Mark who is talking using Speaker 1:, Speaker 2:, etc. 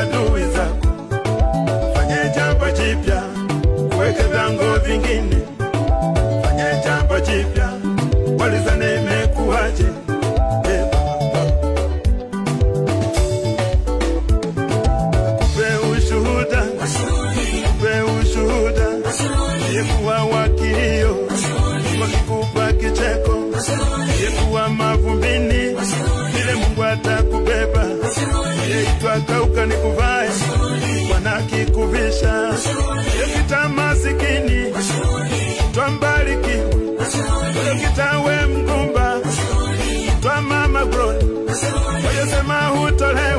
Speaker 1: adui zako. Fanye jambo jipya, weke vyango vingine. Fanye jambo jipya, walizane imekuaje. Yekuwa wakio, wakikupa kicheko. Yekuwa mavumbini, ile Mungu atakubeba. Yeitwa kauka nikuvae, wanakikuvisha. Yekita masikini, twambariki. Yekita we mgumba, twa mama glory. Wayosema hutolewa.